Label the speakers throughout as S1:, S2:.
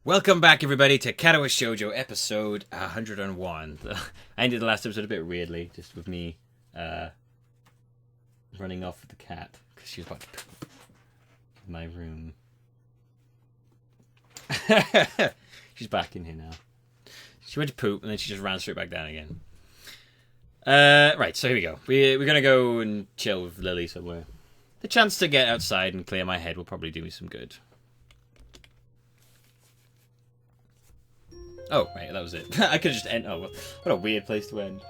S1: Welcome back, everybody, to Katawa Shoujo, episode 101. I ended the last episode a bit weirdly, just with me running off with the cat, because she was about to poop in my room. She's back in here now. She went to poop, and then she just ran straight back down again. Right, so here we go. We're going to go and chill with Lily somewhere. The chance to get outside and clear my head will probably do me some good. Oh, right, that was it. I could just end. Oh, what a weird place to end.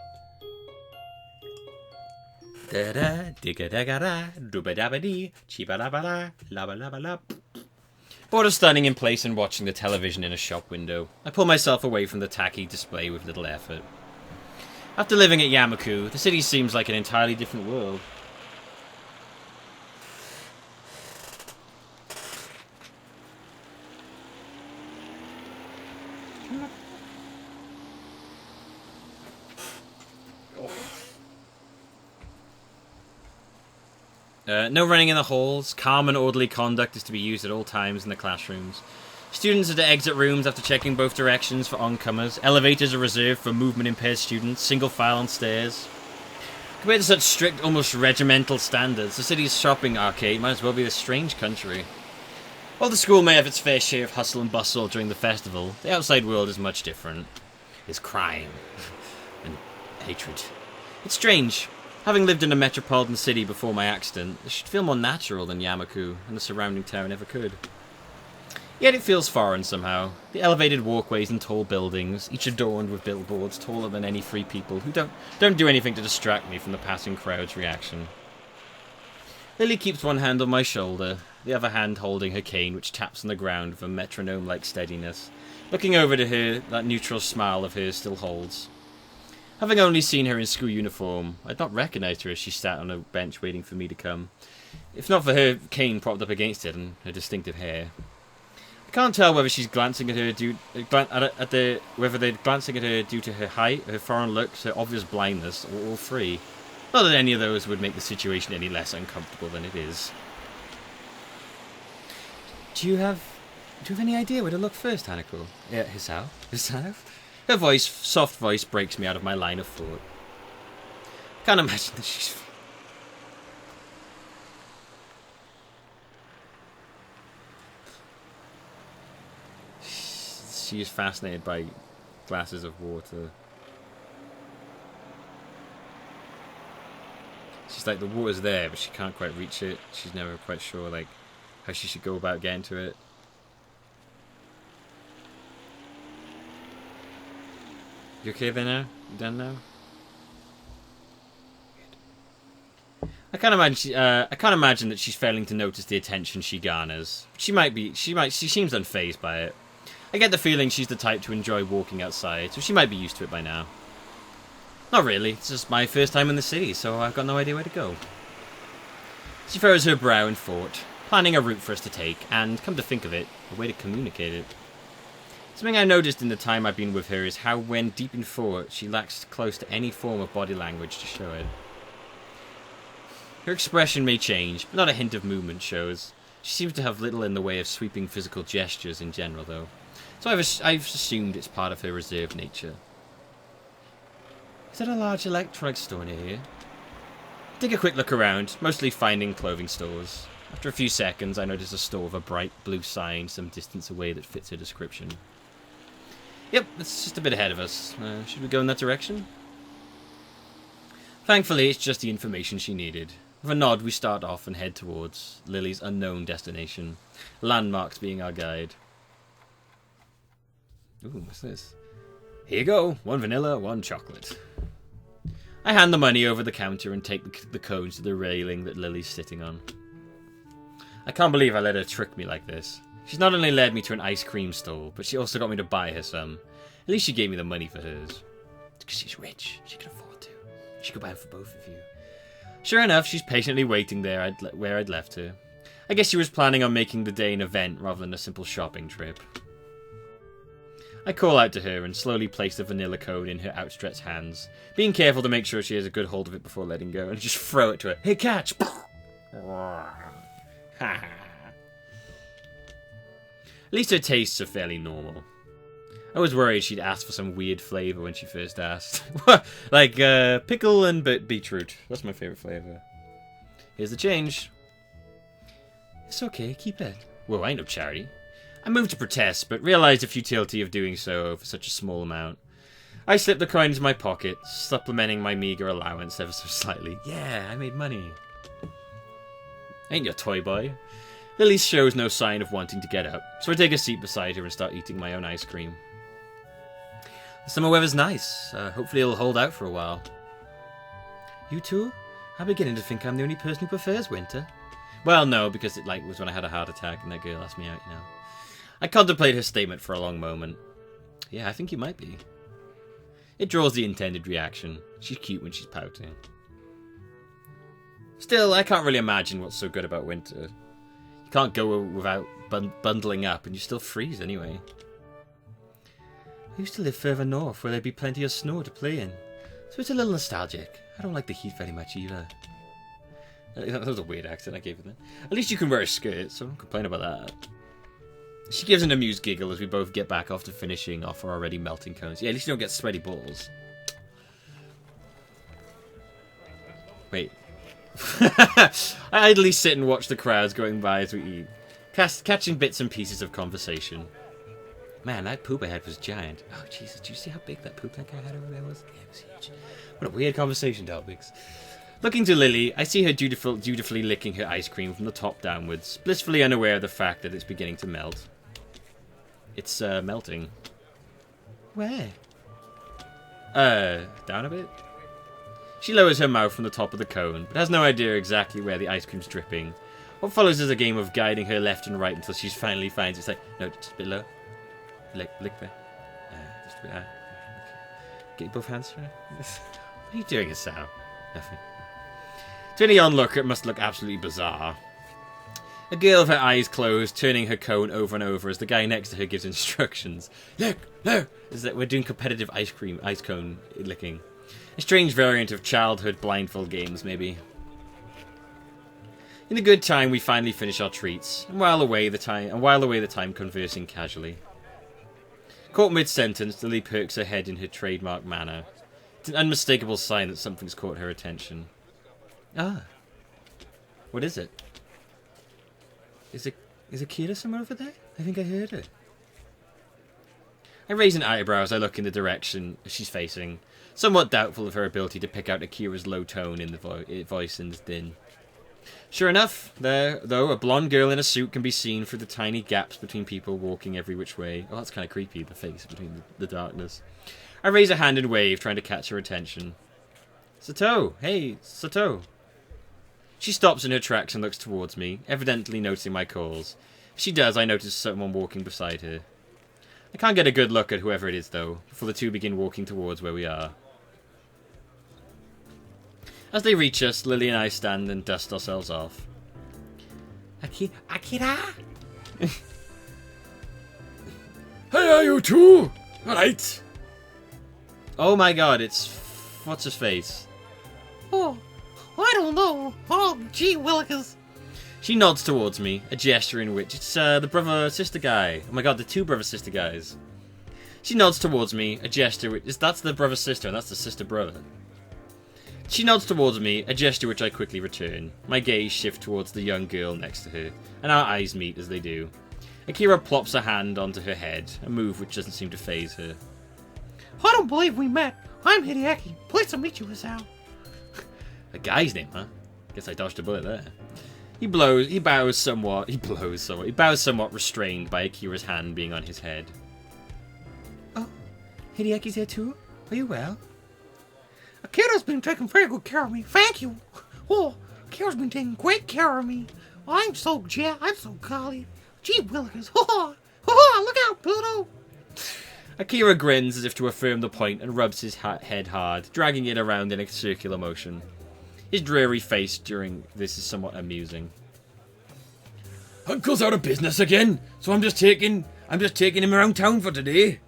S1: Bored of standing in place and watching the television in a shop window, I pull myself away from the tacky display with little effort. After living at Yamaku, the city seems like an entirely different world. No running in the halls. Calm and orderly conduct is to be used at all times in the classrooms. Students are to exit rooms after checking both directions for oncomers. Elevators are reserved for movement-impaired students. Single file on stairs. Compared to such strict, almost regimental standards, the city's shopping arcade might as well be a strange country. While the school may have its fair share of hustle and bustle during the festival, the outside world is much different. It's crime. And hatred. It's strange. Having lived in a metropolitan city before my accident, it should feel more natural than Yamaku and the surrounding town ever could. Yet it feels foreign somehow. The elevated walkways and tall buildings, each adorned with billboards taller than any free people who don't do anything to distract me from the passing crowd's reaction. Lily keeps one hand on my shoulder, the other hand holding her cane, which taps on the ground with a metronome-like steadiness. Looking over to her, that neutral smile of hers still holds. Having only seen her in school uniform, I'd not recognised her as she sat on a bench waiting for me to come, if not for her cane propped up against it and her distinctive hair. I can't tell whether she's glancing at her whether they're glancing at her due to her height, her foreign looks, her obvious blindness, or all three. Not that any of those would make the situation any less uncomfortable than it is. Do you have any idea where to look first, Hanako? Yeah, Hisao? Hisao? Her soft voice breaks me out of my line of thought. I can't imagine that she's... She is fascinated by glasses of water. She's like, the water's there, but she can't quite reach it. She's never quite sure, like, how she should go about getting to it. You okay there now? You done now? Good. I can't imagine that she's failing to notice the attention she garners. She seems unfazed by it. I get the feeling she's the type to enjoy walking outside, so she might be used to it by now. Not really, it's just my first time in the city, so I've got no idea where to go. She furrows her brow in thought, planning a route for us to take, and, come to think of it, a way to communicate it. Something I noticed in the time I've been with her is how, when deep in thought, she lacks close to any form of body language to show it. Her expression may change, but not a hint of movement shows. She seems to have little in the way of sweeping physical gestures in general, though. So I've assumed it's part of her reserved nature. Is there a large electronics store near here? Take a quick look around, mostly finding clothing stores. After a few seconds, I notice a store with a bright blue sign some distance away that fits her description. Yep, it's just a bit ahead of us. Should we go in that direction? Thankfully, it's just the information she needed. With a nod, we start off and head towards Lily's unknown destination, landmarks being our guide. Ooh, what's this? Here you go, 1 vanilla, 1 chocolate. I hand the money over the counter and take the codes to the railing that Lily's sitting on. I can't believe I let her trick me like this. She's not only led me to an ice cream stall, but she also got me to buy her some. At least she gave me the money for hers. It's because she's rich. She can afford to. She could buy it for both of you. Sure enough, she's patiently waiting there where I'd left her. I guess she was planning on making the day an event rather than a simple shopping trip. I call out to her and slowly place the vanilla cone in her outstretched hands, being careful to make sure she has a good hold of it before letting go, and just throw it to her. Hey, catch! At least her tastes are fairly normal. I was worried she'd ask for some weird flavour when she first asked. Like, pickle and beetroot. That's my favourite flavour. Here's the change. It's okay, keep it. Whoa, I ain't no charity. I moved to protest, but realised the futility of doing so for such a small amount. I slipped the coin into my pocket, supplementing my meagre allowance ever so slightly. Yeah, I made money. Ain't your toy boy. Lily shows no sign of wanting to get up, so I take a seat beside her and start eating my own ice cream. The summer weather's nice. Hopefully it'll hold out for a while. You too? I'm beginning to think I'm the only person who prefers winter. Well, no, because it was when I had a heart attack and that girl asked me out, you know. I contemplate her statement for a long moment. Yeah, I think you might be. It draws the intended reaction. She's cute when she's pouting. Still, I can't really imagine what's so good about winter. You can't go without bundling up and you still freeze anyway. I used to live further north where there'd be plenty of snow to play in, so it's a little nostalgic. I don't like the heat very much either. That was a weird accent I gave it then. At least you can wear a skirt, so don't complain about that. She gives an amused giggle as we both get back after finishing off our already melting cones. Yeah, at least you don't get sweaty balls. Wait. I idly sit and watch the crowds going by as we eat, catching bits and pieces of conversation. Man, that poop I had was giant. Oh, Jesus, did you see how big that poop that guy had over there was? Yeah, it was huge. What a weird conversation, Delbix. Looking to Lily, I see her dutifully licking her ice cream from the top downwards, blissfully unaware of the fact that it's beginning to melt. It's, melting. Where? Down a bit? She lowers her mouth from the top of the cone, but has no idea exactly where the ice cream's dripping. What follows is a game of guiding her left and right until she finally finds it's like, no, just a bit low. Lick there. Just a bit, okay. Get both hands for her. What are you doing, Hisao? Nothing. To any onlooker, it must look absolutely bizarre. A girl with her eyes closed, turning her cone over and over as the guy next to her gives instructions. Look, no! Is that we're doing competitive ice cone licking. A strange variant of childhood blindfold games, maybe. In a good time, we finally finish our treats, and while away the time conversing casually. Caught mid-sentence, Lily perks her head in her trademark manner. It's an unmistakable sign that something's caught her attention. Ah. What is it? Is Akira somewhere over there? I think I heard her. I raise an eyebrow as I look in the direction she's facing, somewhat doubtful of her ability to pick out Akira's low tone in the voice in the din. Sure enough, there, though, a blonde girl in a suit can be seen through the tiny gaps between people walking every which way. Oh, that's kind of creepy, the face between the darkness. I raise a hand and wave, trying to catch her attention. Sato! Hey, Sato! She stops in her tracks and looks towards me, evidently noticing my calls. As she does, I notice someone walking beside her. I can't get a good look at whoever it is, though, before the two begin walking towards where we are. As they reach us, Lily and I stand and dust ourselves off. Akira!
S2: Hey, you two! Alright.
S1: Oh my god, it's... what's his face?
S3: Oh, I don't know. Oh, gee willikers.
S1: She nods towards me, a gesture in which it's the brother-sister guy. Oh my god, the two brother-sister guys. She nods towards me, a gesture which... that's the brother-sister and that's the sister-brother. She nods towards me, a gesture which I quickly return. My gaze shifts towards the young girl next to her, and our eyes meet as they do. Akira plops a hand onto her head, a move which doesn't seem to faze her.
S3: I don't believe we met. I'm Hideaki. Pleased to meet you, Hisao.
S1: A guy's name, huh? Guess I dodged a bullet there. He bows somewhat restrained by Akira's hand being on his head.
S3: Oh, Hideaki's here too? Are you well? Akira's been taking very good care of me. Thank you. Oh, Akira's been taking great care of me. I'm so golly. Gee willikers. Look out, Pluto.
S1: Akira grins as if to affirm the point and rubs his head hard, dragging it around in a circular motion. His dreary face during this is somewhat amusing.
S2: Uncle's out of business again, so I'm just taking him around town for today.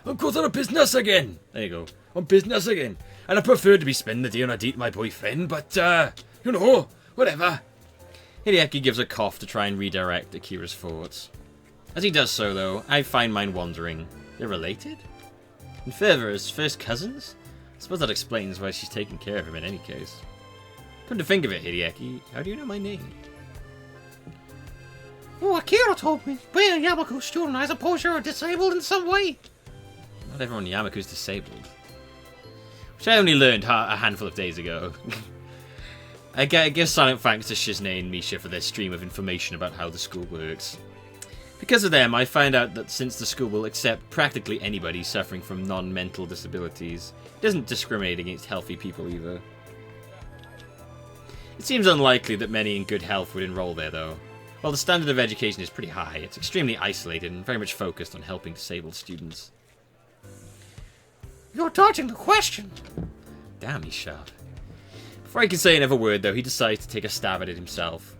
S2: Uncle's out of business again.
S1: There you go.
S2: On business again. And I prefer to be spending the day on a date with my boyfriend, but, you know, whatever.
S1: Hideaki gives a cough to try and redirect Akira's thoughts. As he does so, though, I find mine wondering. They're related? And further, as first cousins? I suppose that explains why she's taking care of him in any case. Come to think of it, Hideaki, how do you know my name?
S3: Oh, Akira told me. Being a Yamaku student, I suppose you're disabled in some way.
S1: Not everyone in Yamaku's disabled. Which I only learned a handful of days ago. I give silent thanks to Shizune and Misha for their stream of information about how the school works. Because of them, I find out that since the school will accept practically anybody suffering from non-mental disabilities, it doesn't discriminate against healthy people either. It seems unlikely that many in good health would enroll there, though. While the standard of education is pretty high, it's extremely isolated and very much focused on helping disabled students.
S3: You're dodging the question.
S1: Damn, he's sharp. Before I can say another word, though, he decides to take a stab at it himself.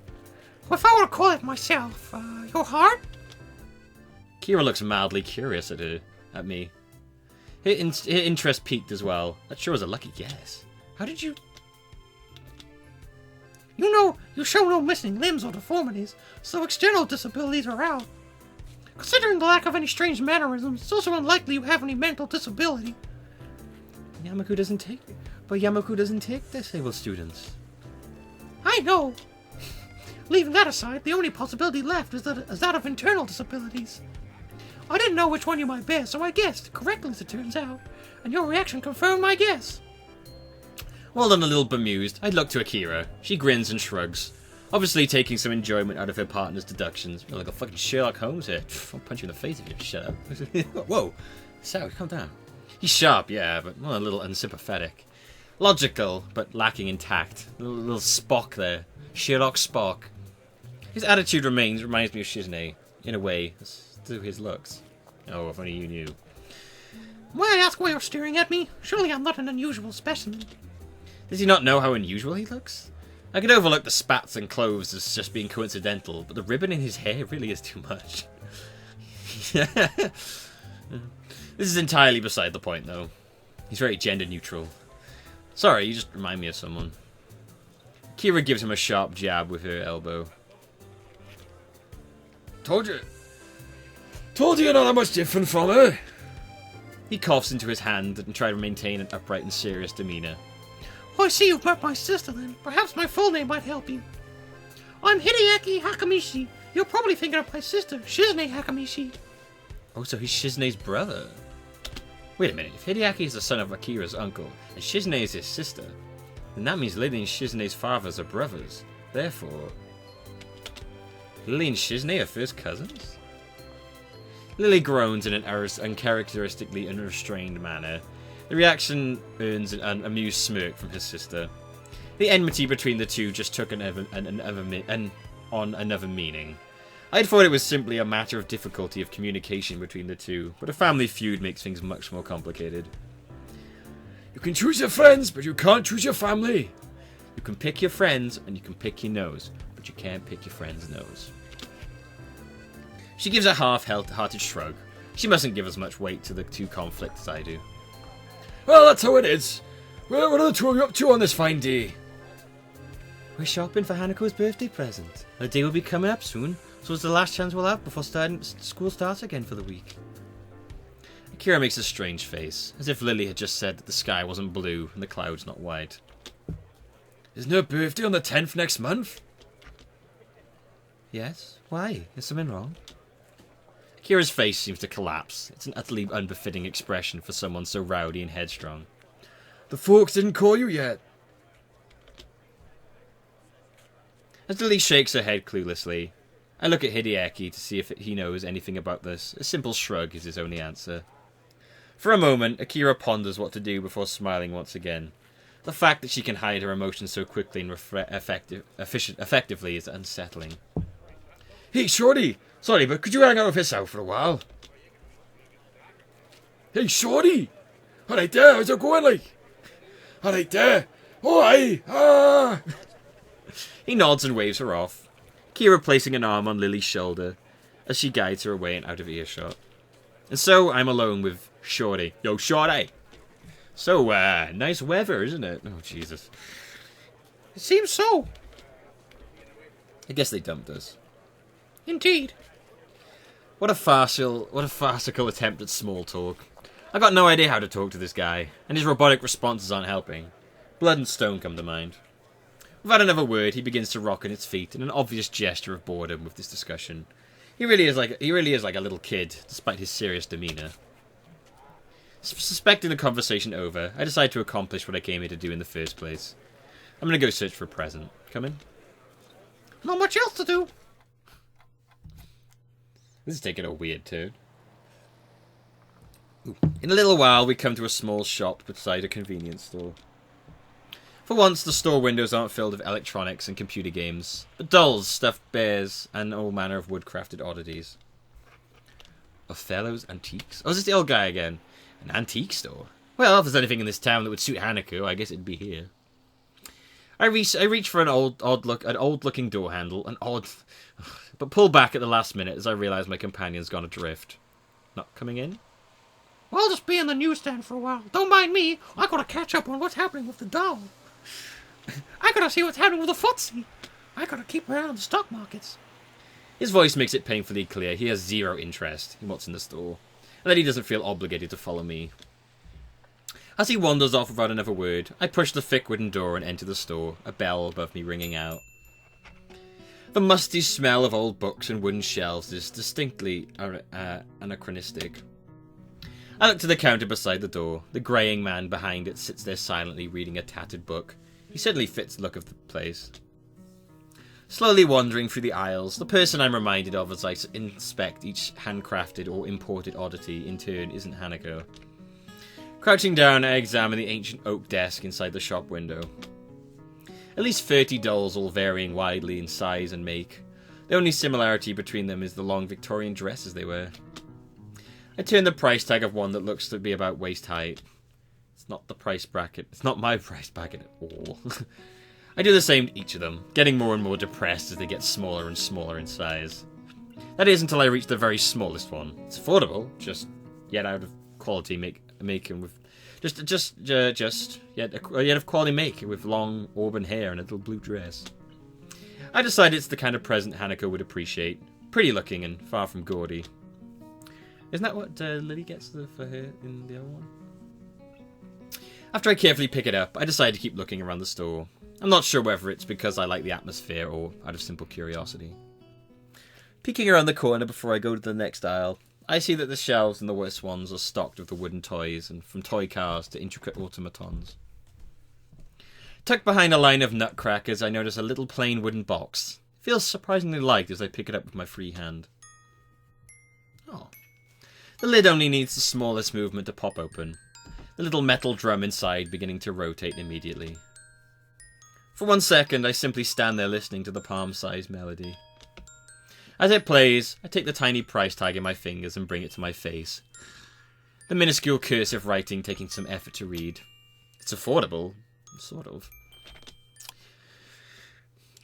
S3: If I were to call it myself, your heart?
S1: Kira looks mildly curious at me. Her interest peaked as well. That sure was a lucky guess. How did you...
S3: You know, you show no missing limbs or deformities, so external disabilities are out. Considering the lack of any strange mannerisms, it's also unlikely you have any mental disability.
S1: Yamaku doesn't take disabled students.
S3: I know. Leaving that aside, the only possibility left is that of internal disabilities. I didn't know which one you might bear, so I guessed, correctly as it turns out, and your reaction confirmed my guess.
S1: Well done, a little bemused, I look to Akira. She grins and shrugs, obviously taking some enjoyment out of her partner's deductions. You're like a fucking Sherlock Holmes here. I'll punch you in the face if you shut up. Whoa, Sal, calm down. He's sharp, yeah, but well, a little unsympathetic. Logical, but lacking in tact. A little Spock there. Sherlock Spock. His attitude reminds me of Shizune, in a way, through his looks. Oh, if only you knew.
S3: May I ask why you're staring at me? Surely I'm not an unusual specimen.
S1: Does he not know how unusual he looks? I could overlook the spats and clothes as just being coincidental, but the ribbon in his hair really is too much. This is entirely beside the point, though. He's very gender neutral. Sorry, you just remind me of someone. Kira gives him a sharp jab with her elbow.
S2: Told you you're not that much different from her.
S1: He coughs into his hand and tries to maintain an upright and serious demeanour.
S3: I see you've met my sister then. Perhaps my full name might help you. I'm Hideaki Hakamishi. You're probably thinking of my sister, Shizune Hakamishi.
S1: Oh, so he's Shizune's brother. Wait a minute, if Hideaki is the son of Akira's uncle, and Shizune is his sister, then that means Lily and Shizune's fathers are brothers. Therefore... Lily and Shizune are first cousins? Lily groans in an uncharacteristically unrestrained manner. The reaction earns an amused smirk from his sister. The enmity between the two just took on another meaning. I'd thought it was simply a matter of difficulty of communication between the two, but a family feud makes things much more complicated.
S2: You can choose your friends, but you can't choose your family.
S1: You can pick your friends, and you can pick your nose, but you can't pick your friend's nose. She gives a half-hearted shrug. She mustn't give as much weight to the two conflicts as I do.
S2: Well, that's how it is. What are the two of you up to on this fine day?
S1: We're shopping for Hanako's birthday present. The day will be coming up soon, so it's the last chance we'll have before school starts again for the week. Akira makes a strange face, as if Lily had just said that the sky wasn't blue and the clouds not white.
S2: Isn't her birthday on the 10th next month?
S1: Yes? Why? Is something wrong? Akira's face seems to collapse. It's an utterly unbefitting expression for someone so rowdy and headstrong.
S2: The folks didn't call you yet.
S1: As Lily shakes her head cluelessly, I look at Hideaki to see if he knows anything about this. A simple shrug is his only answer. For a moment, Akira ponders what to do before smiling once again. The fact that she can hide her emotions so quickly and effectively is unsettling.
S2: Hey, Shorty! Sorry, but could you hang out with Hisao for a while? Hey, Shorty! Alright there, how's it going, like? Alright there! Oh, aye! Ah!
S1: He nods and waves her off, Kira placing an arm on Lily's shoulder as she guides her away and out of earshot. And so I'm alone with Shorty. Yo, Shorty! So, nice weather, isn't it? Oh, Jesus.
S3: It seems so.
S1: I guess they dumped us.
S3: Indeed.
S1: What a farcical attempt at small talk. I got no idea how to talk to this guy, and his robotic responses aren't helping. Blood and stone come to mind. Without another word, he begins to rock on his feet in an obvious gesture of boredom with this discussion. He really is like a little kid, despite his serious demeanour. Suspecting the conversation over, I decide to accomplish what I came here to do in the first place. I'm going to go search for a present. Come in.
S3: Not much else to do.
S1: This is taking a weird turn. Ooh. In a little while, we come to a small shop beside a convenience store. For once, the store windows aren't filled with electronics and computer games, but dolls, stuffed bears, and all manner of wood-crafted oddities. Othello's Antiques? Oh, is this the old guy again? An antique store? Well, if there's anything in this town that would suit Hanako, I guess it'd be here. I reach for an old-looking door handle, but pull back at the last minute as I realise my companion's gone adrift. Not coming in?
S3: Well, I'll just be in the newsstand for a while. Don't mind me. I gotta catch up on what's happening with the doll. I gotta see what's happening with the footsie. I gotta keep an eye on the stock markets.
S1: His voice makes it painfully clear he has zero interest in what's in the store, and that he doesn't feel obligated to follow me. As he wanders off without another word, I push the thick wooden door and enter the store, a bell above me ringing out. The musty smell of old books and wooden shelves is distinctly anachronistic. I look to the counter beside the door. The greying man behind it sits there silently reading a tattered book. He certainly fits the look of the place. Slowly wandering through the aisles, the person I'm reminded of as I inspect each handcrafted or imported oddity in turn isn't Hanako. Crouching down, I examine the ancient oak desk inside the shop window. At least 30 dolls, all varying widely in size and make. The only similarity between them is the long Victorian dresses they wear. I turn the price tag of one that looks to be about waist height. It's not the price bracket. It's not my price bracket at all. I do the same to each of them, getting more and more depressed as they get smaller and smaller in size. That is until I reach the very smallest one. It's affordable, just yet out of quality making with yet of quality make with long auburn hair and a little blue dress. I decide it's the kind of present Hanako would appreciate. Pretty looking and far from gaudy. Isn't that what Lily gets for her in the other one? After I carefully pick it up, I decide to keep looking around the store. I'm not sure whether it's because I like the atmosphere or out of simple curiosity. Peeking around the corner before I go to the next aisle, I see that the shelves in the worst ones are stocked with the wooden toys, and from toy cars to intricate automatons. Tucked behind a line of nutcrackers, I notice a little plain wooden box. It feels surprisingly light as I pick it up with my free hand. Oh. The lid only needs the smallest movement to pop open, the little metal drum inside beginning to rotate immediately. For 1 second, I simply stand there listening to the palm-sized melody. As it plays, I take the tiny price tag in my fingers and bring it to my face. The minuscule cursive writing taking some effort to read. It's affordable, sort of.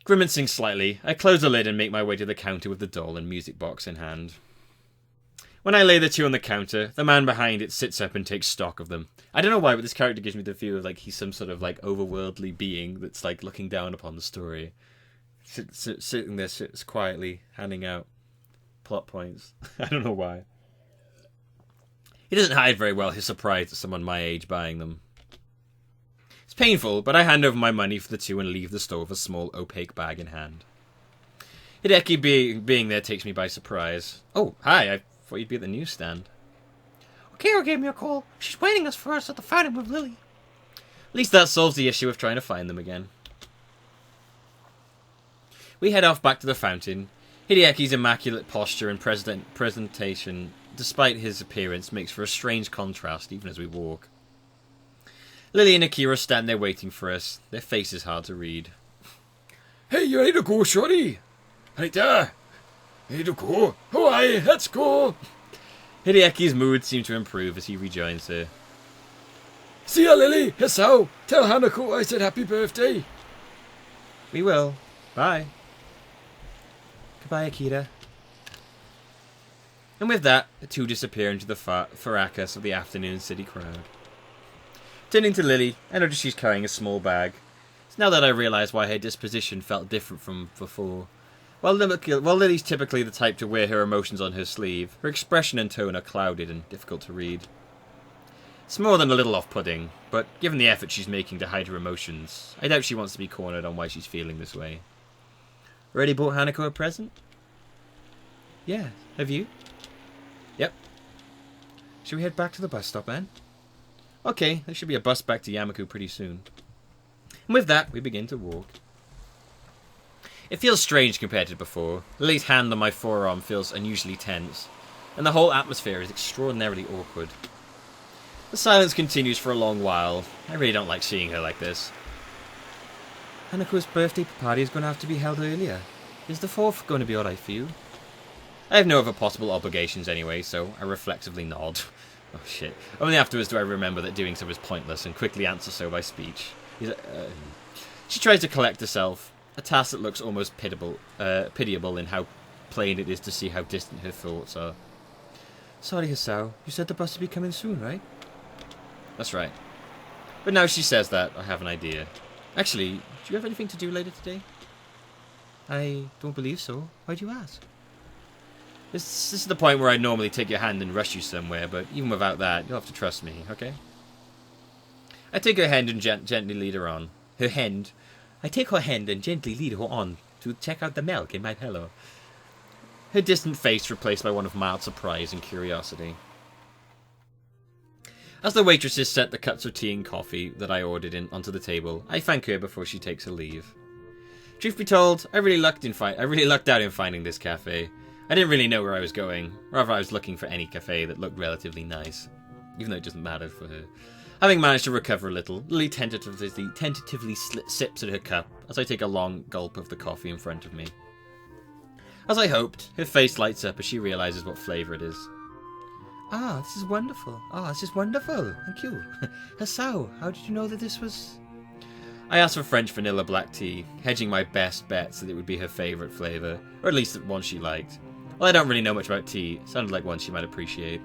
S1: Grimacing slightly, I close the lid and make my way to the counter with the doll and music box in hand. When I lay the two on the counter, the man behind it sits up and takes stock of them. I don't know why, but this character gives me the view of like he's some sort of like overworldly being that's like looking down upon the story. Sitting there sits quietly, handing out plot points. I don't know why. He doesn't hide very well his surprise at someone my age buying them. It's painful, but I hand over my money for the two and leave the store with a small opaque bag in hand. Hideki being there takes me by surprise. Oh, hi, I thought you'd be at the newsstand.
S3: Kira gave me a call. She's waiting us for us at the fountain with Lily.
S1: At least that solves the issue of trying to find them again. We head off back to the fountain. Hideki's immaculate posture and presentation, despite his appearance, makes for a strange contrast even as we walk. Lily and Akira stand there waiting for us, their faces hard to read.
S2: Hey, you ready to go, shorty? Right there. Ready to go? Hawaii, let's go.
S1: Hideki's mood seems to improve as he rejoins her.
S2: See ya, Lily. Hisao. Tell Hanako I said happy birthday.
S1: We will. Bye. Goodbye, Akira. And with that, the two disappear into the fracas of the afternoon city crowd. Turning to Lily, I notice she's carrying a small bag. It's now that I realise why her disposition felt different from before. While Lily's typically the type to wear her emotions on her sleeve, her expression and tone are clouded and difficult to read. It's more than a little off-putting, but given the effort she's making to hide her emotions, I doubt she wants to be cornered on why she's feeling this way. Already bought Hanako a present? Yeah, have you? Yep. Should we head back to the bus stop then? Okay, there should be a bus back to Yamaku pretty soon. And with that, we begin to walk. It feels strange compared to before. Lily's hand on my forearm feels unusually tense, and the whole atmosphere is extraordinarily awkward. The silence continues for a long while. I really don't like seeing her like this. Hanako's birthday party is going to have to be held earlier. Is the 4th going to be alright for you? I have no other possible obligations anyway, so I reflexively nod. Oh shit. Only afterwards do I remember that doing so is pointless and quickly answer so by speech. She tries to collect herself, a task that looks almost pitiable in how plain it is to see how distant her thoughts are. Sorry, Hisao. You said the bus will be coming soon, right? That's right. But now she says that, I have an idea. Actually, do you have anything to do later today? I don't believe so. Why do you ask? This is the point where I'd normally take your hand and rush you somewhere, but even without that, you'll have to trust me, okay? I take her hand and gently lead her on. I take her hand and gently lead her on to check out the milk in my pillow. Her distant face replaced by one of mild surprise and curiosity. As the waitresses set the cups of tea and coffee that I ordered onto the table, I thank her before she takes her leave. Truth be told, I really lucked out in finding this cafe. I didn't really know where I was going. Rather, I was looking for any cafe that looked relatively nice, even though it doesn't matter for her. Having managed to recover a little, Lily tentatively sips at her cup as I take a long gulp of the coffee in front of me. As I hoped, her face lights up as she realizes what flavor it is. Ah, this is wonderful. This is wonderful. Thank you. Hisao, how did you know that this was... I asked for French vanilla black tea, hedging my best bets that it would be her favourite flavour, or at least one she liked. Well, I don't really know much about tea, it sounded like one she might appreciate.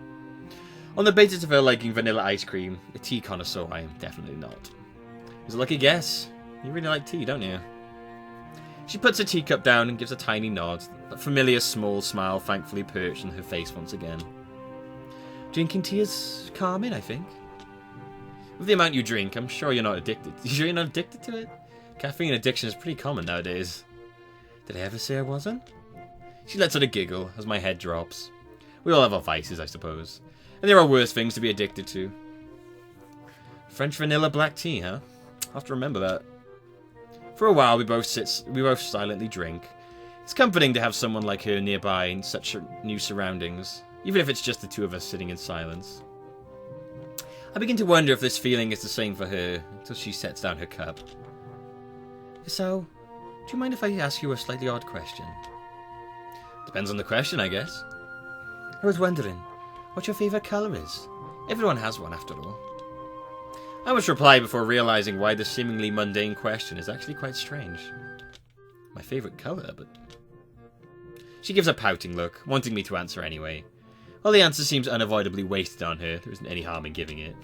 S1: On the basis of her liking vanilla ice cream, a tea connoisseur I am definitely not. It was a lucky guess. You really like tea, don't you? She puts her teacup down and gives a tiny nod, that familiar small smile thankfully perched on her face once again. Drinking tea is calming, I think. With the amount you drink, I'm sure you're not addicted. You sure you're not addicted to it? Caffeine addiction is pretty common nowadays. Did I ever say I wasn't? She lets out a giggle as my head drops. We all have our vices, I suppose. And there are worse things to be addicted to. French vanilla black tea, huh? I'll have to remember that. For a while, we both silently drink. It's comforting to have someone like her nearby in such new surroundings, even if it's just the two of us sitting in silence. I begin to wonder if this feeling is the same for her, until she sets down her cup. So, do you mind if I ask you a slightly odd question? Depends on the question, I guess. I was wondering what your favourite colour is. Everyone has one, after all. I must reply before realising why the seemingly mundane question is actually quite strange. My favourite colour, but... She gives a pouting look, wanting me to answer anyway. While the answer seems unavoidably wasted on her, there isn't any harm in giving it.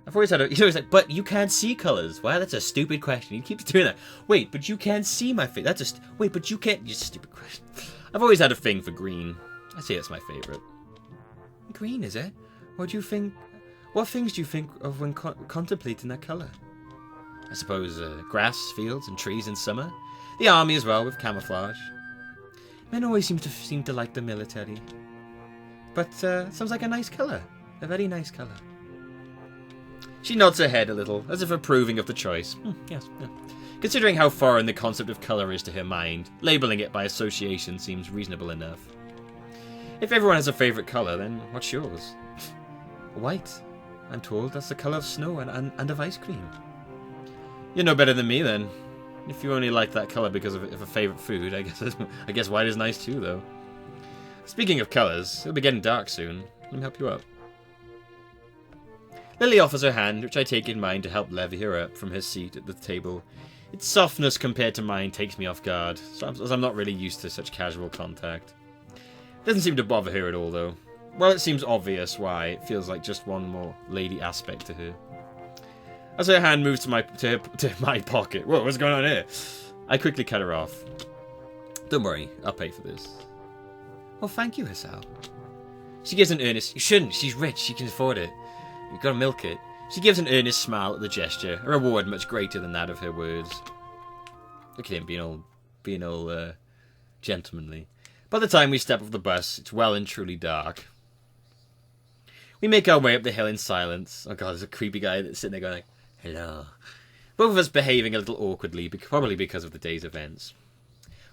S1: I've always had he's always like, but you can't see colours. Wow, that's a stupid question. He keeps doing that. Wait, but you can't see my face. That's just... Wait, but you can't... Just a stupid question. I've always had a thing for green. I say it's my favourite. Green, is it? What do you think... What things do you think of when contemplating that colour? I suppose grass, fields, and trees in summer. The army as well, with camouflage. Men always seem to like the military. But sounds like a nice colour. A very nice colour. She nods her head a little, as if approving of the choice. Yes. Considering how foreign the concept of colour is to her mind, labelling it by association seems reasonable enough. If everyone has a favourite colour, then what's yours? White. I'm told that's the colour of snow and of ice cream. You're no better than me, then. If you only like that colour because of a favourite food, I guess white is nice too, though. Speaking of colours, it'll be getting dark soon. Let me help you up. Lily offers her hand, which I take in mine to help levy her up from her seat at the table. Its softness compared to mine takes me off guard, as I'm not really used to such casual contact. It doesn't seem to bother her at all, though. Well, it seems obvious why. It feels like just one more lady aspect to her. As her hand moves to my pocket... Whoa, what's going on here? I quickly cut her off. Don't worry, I'll pay for this.
S3: Oh, thank you, Hisao.
S1: She gives an earnest... You shouldn't, she's rich, she can afford it. You've got to milk it. She gives an earnest smile at the gesture, a reward much greater than that of her words. Look at him being all gentlemanly. By the time we step off the bus, it's well and truly dark. We make our way up the hill in silence. Oh god, there's a creepy guy that's sitting there going like, hello. Both of us behaving a little awkwardly, probably because of the day's events.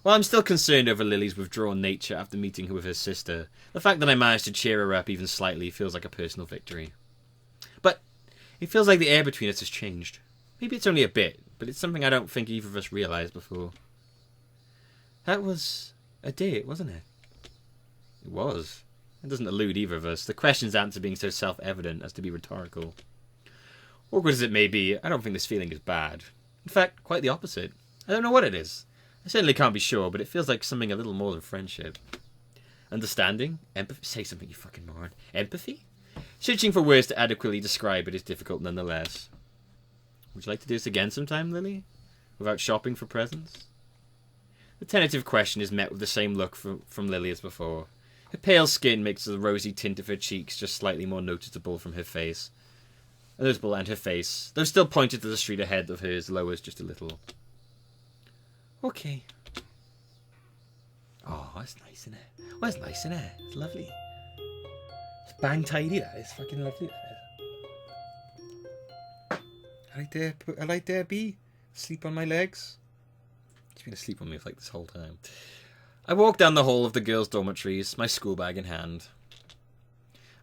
S1: While I'm still concerned over Lily's withdrawn nature after meeting her with her sister, the fact that I managed to cheer her up even slightly feels like a personal victory. But it feels like the air between us has changed. Maybe it's only a bit, but it's something I don't think either of us realised before. That was a date, wasn't it? It was. It doesn't elude either of us, the question's answer being so self-evident as to be rhetorical. Awkward as it may be, I don't think this feeling is bad. In fact, quite the opposite. I don't know what it is. I certainly can't be sure, but it feels like something a little more than friendship. Understanding? Empathy? Say something, you fucking moron. Empathy? Searching for words to adequately describe it is difficult nonetheless. Would you like to do this again sometime, Lily? Without shopping for presents? The tentative question is met with the same look from Lily as before. Her pale skin makes the rosy tint of her cheeks just slightly more noticeable from her face. Noticeable, and her face, though still pointed to the street ahead of hers, lowers just a little.
S3: Okay. Oh, that's nice, isn't it? Oh, that's nice, isn't it? It's lovely. It's bang tidy, that is. Fucking lovely, that is. I like there, Bee. Sleep on my legs.
S1: She's been asleep on me for like this whole time. I walk down the hall of the girls' dormitories, my school bag in hand.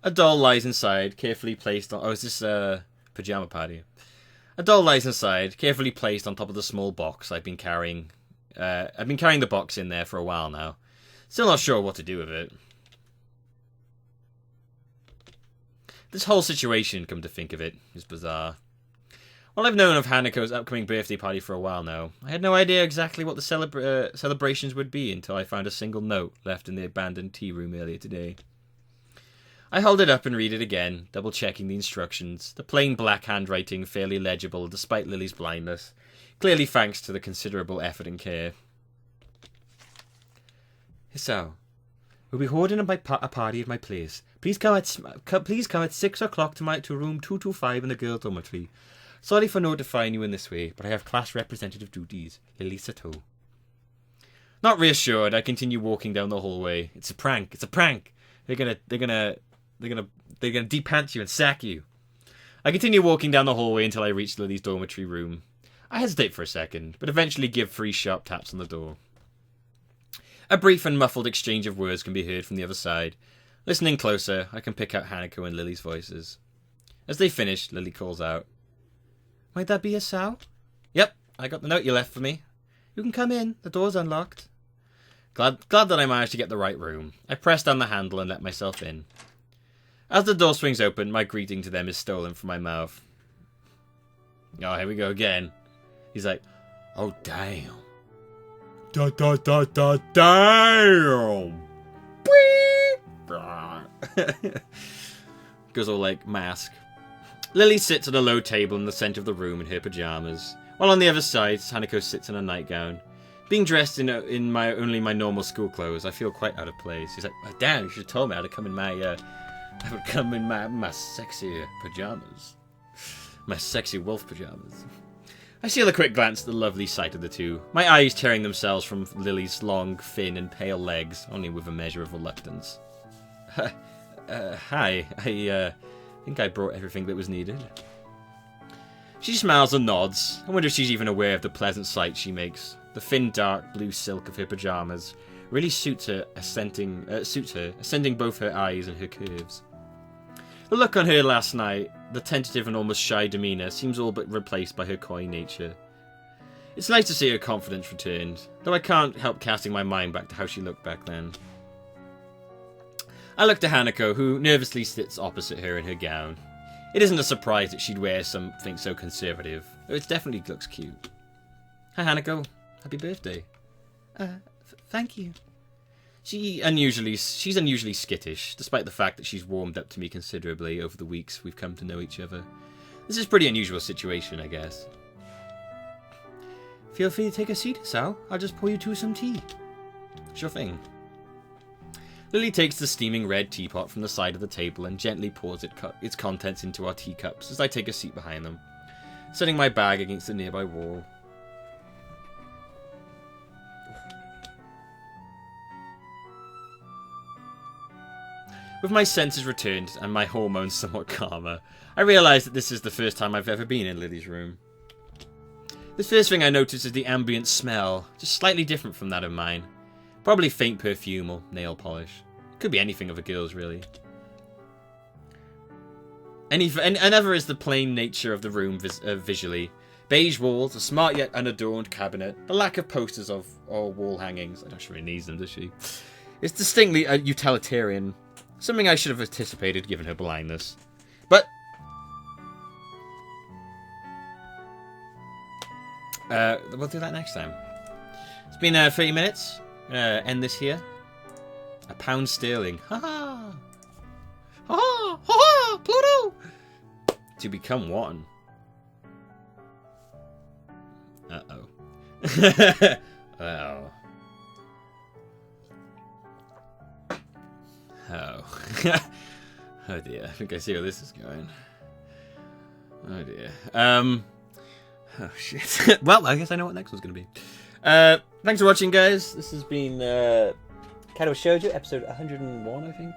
S1: A doll lies inside, carefully placed on... Oh, is this a pajama party? A doll lies inside, carefully placed on top of the small box I've been carrying. I've been carrying the box in there for a while now. Still not sure what to do with it. This whole situation, come to think of it, is bizarre. While I've known of Hanako's upcoming birthday party for a while now, I had no idea exactly what the celebrations would be until I found a single note left in the abandoned tea room earlier today. I hold it up and read it again, double-checking the instructions, the plain black handwriting fairly legible despite Lily's blindness, clearly thanks to the considerable effort and care.
S3: Hisao, we'll be holding a party at my place. Please come at 6 o'clock to room 225 in the girls' dormitory. Sorry for notifying you in this way, but I have class representative duties. Lily Sato.
S1: Not reassured, I continue walking down the hallway. It's a prank. It's a prank. They're gonna de-pants you and sack you. I continue walking down the hallway until I reach Lily's dormitory room. I hesitate for a second, but eventually give 3 sharp taps on the door. A brief and muffled exchange of words can be heard from the other side. Listening closer, I can pick out Hanako and Lily's voices. As they finish, Lily calls out,
S3: Might that be Hisao?
S1: Yep, I got the note you left for me.
S3: You can come in. The door's unlocked.
S1: Glad that I managed to get the right room. I press down the handle and let myself in. As the door swings open, my greeting to them is stolen from my mouth. Oh, here we go again. He's like, oh, damn. Damn. Goes all like mask. Lily sits at a low table in the centre of the room in her pyjamas, while on the other side, Hanako sits in a nightgown. Being dressed in only my normal school clothes, I feel quite out of place. He's like, oh, damn, you should have told me I would come in my sexy pyjamas. My sexy wolf pyjamas. I steal a quick glance at the lovely sight of the two, my eyes tearing themselves from Lily's long, thin and pale legs, only with a measure of reluctance. Hi, I think I brought everything that was needed. She smiles and nods. I wonder if she's even aware of the pleasant sight she makes. The thin, dark blue silk of her pyjamas really suits her, ascending both her eyes and her curves. The look on her last night, the tentative and almost shy demeanour, seems all but replaced by her coy nature. It's nice to see her confidence returned, though I can't help casting my mind back to how she looked back then. I look to Hanako, who nervously sits opposite her in her gown. It isn't a surprise that she'd wear something so conservative, though it definitely looks cute. Hi Hanako, happy birthday.
S3: Thank you.
S1: She's unusually skittish, despite the fact that she's warmed up to me considerably over the weeks we've come to know each other. This is a pretty unusual situation, I guess.
S3: Feel free to take a seat, Hisao. I'll just pour you 2 some tea.
S1: Sure thing. Lily takes the steaming red teapot from the side of the table and gently pours its contents into our teacups as I take a seat behind them, setting my bag against the nearby wall. With my senses returned and my hormones somewhat calmer, I realise that this is the first time I've ever been in Lily's room. The first thing I notice is the ambient smell, just slightly different from that of mine. Probably faint perfume or nail polish. Could be anything of a girl's, really. Another is the plain nature of the room visually. Beige walls, a smart yet unadorned cabinet, the lack of posters or wall hangings. I don't she really needs them, does she? It's distinctly utilitarian. Something I should have anticipated given her blindness. But we'll do that next time. It's been 30 minutes. End this here. £1 sterling. Ha ha! Ha ha! Ha ha! Pluto! To become one. Uh-oh. Oh. Oh. Oh dear. I think I see where this is going. Oh dear. Oh shit. Well, I guess I know what next one's going to be. Thanks for watching, guys. This has been Katawa Shoujo, episode 101, I think.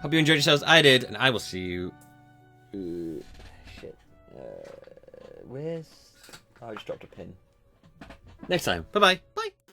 S1: Hope you enjoyed yourselves. I did, and I will see you. Shit. Where's? Oh, I just dropped a pin. Next time. Bye-bye. Bye.